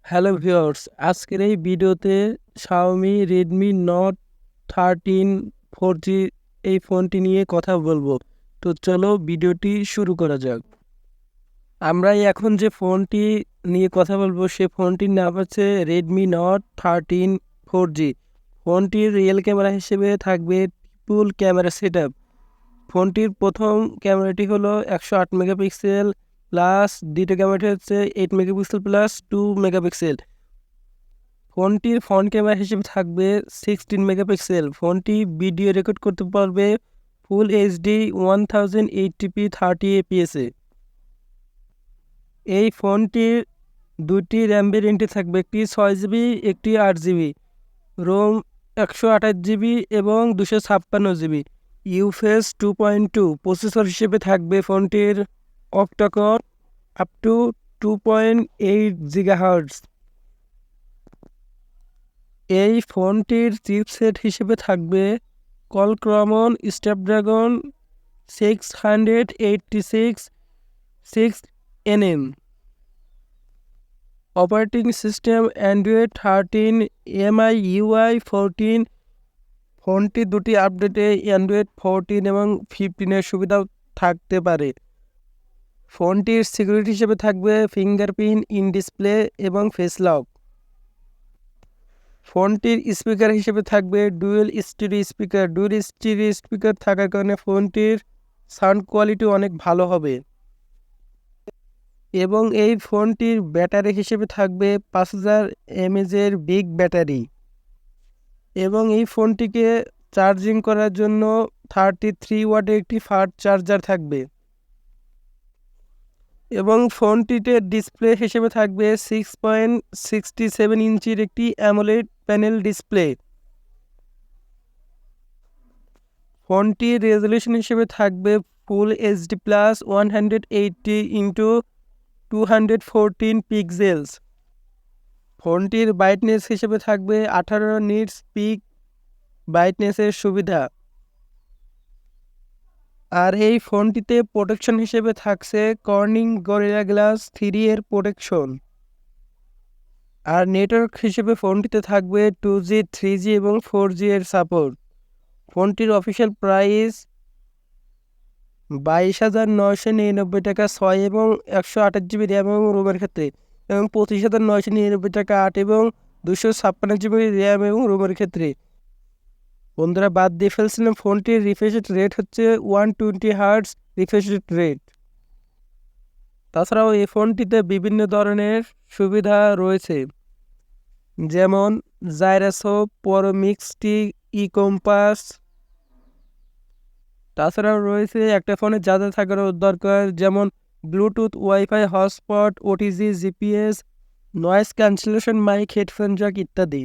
Hello viewers, আজকের এই ভিডিওতে xiaomi Redmi Note 13 4G এই ফোনটি নিয়ে কথা বলবো। তো চলো ভিডিওটি শুরু করা যাক। আমরা এখন যে ফোনটি নিয়ে কথা বলবো সে ফোনটির নাম হচ্ছে Redmi Note 13 4G। ফোনটির রিয়েল ক্যামেরা হিসেবে থাকবে ট্রিপল ক্যামেরা সেটআপ। ফোনটির প্রথম ক্যামেরাটি হলো 108 মেগাপিক্সেল প্লাস দ্বিতীয় ক্যামেরাটি হচ্ছে 8 মেগাপিক্সেল প্লাস 2 মেগাপিক্সেল। ফোনটির ফ্রন্ট ক্যামেরা হিসেবে থাকবে 16 মেগাপিক্সেল। ফোনটি ভিডিও রেকর্ড করতে পারবে ফুল এইচডি 1080p 30 fps-এ। এই ফোনটির দুটি র্যাম ভেরিয়েন্টে থাকবে, একটি 6GB একটি 8GB, রোম 128GB এবং 256GB। ইউএফএস 2.2 প্রসেসর হিসেবে থাকবে ফোনটির অক্টাকোর আপ টু 2.8 GHz। এই ফোনটির চিপসেট হিসেবে থাকবে Qualcomm Snapdragon 686 6nm। Operating system Android 13, MIUI 14। ফোনটি দুটি আপডেটে অ্যান্ড্রয়েড 14 এবং 15-এর সুবিধাও থাকতে পারে। ফোনটির সিকিউরিটি হিসেবে থাকবে ফিঙ্গারপ্রিন্ট ইন ডিসপ্লে এবং ফেস লক। ফোনটির স্পিকার হিসেবে থাকবে ডুয়েল স্টিরিও স্পিকার থাকার কারণে ফোনটির সাউন্ড কোয়ালিটি অনেক ভালো হবে। এবং এই ফোনটির ব্যাটারি হিসেবে থাকবে 5000 mAh-এর বিগ ব্যাটারি। এবং এই ফোনটিকে চার্জিং করার জন্য 33 ওয়াটের একটি ফাস্ট চার্জার থাকবে। এবং ফোনটিতে ডিসপ্লে হিসেবে থাকবে 6.67 ইঞ্চির একটি অ্যামোলেড প্যানেল ডিসপ্লে। ফোনটির রেজলিউশন হিসেবে থাকবে full HD plus 180x214 pixels. ফোনটির ব্রাইটনেস হিসেবে থাকবে 18 নিটস পিক ব্রাইটনেসের সুবিধা। আর এই ফোনটিতে প্রোটেকশন হিসেবে থাকছে কর্নিং গরিলা গ্লাস 3 এর প্রোটেকশন। আর নেটওয়ার্ক হিসেবে ফোনটিতে থাকবে 2G 3G এবং 4G এর সাপোর্ট। ফোনটির অফিসিয়াল প্রাইস 22,999 টাকা 6 এবং 128GB র্যাম এবং রোমের ক্ষেত্রে, এবং 25,999 টাকা 8 এবং 256GB র্যাম এবং রোমের ক্ষেত্রে। বন্ধুরা, বাদ দিয়ে ফেলছিলাম ফোনটির রিফ্রেশ রেট হচ্ছে 120 Hz রিফ্রেশ রেট। তাছাড়াও এই ফোনটিতে বিভিন্ন ধরনের সুবিধা রয়েছে, যেমন জাইরোস্কোপ, পরমিক্সটি, ই কম্পাস। তাছাড়াও রয়েছে একটা ফোনে যা যা থাকার দরকার, যেমন Bluetooth, wifi hotspot, OTG, GPS, noise cancellation mic, headphone jack ইত্যাদি।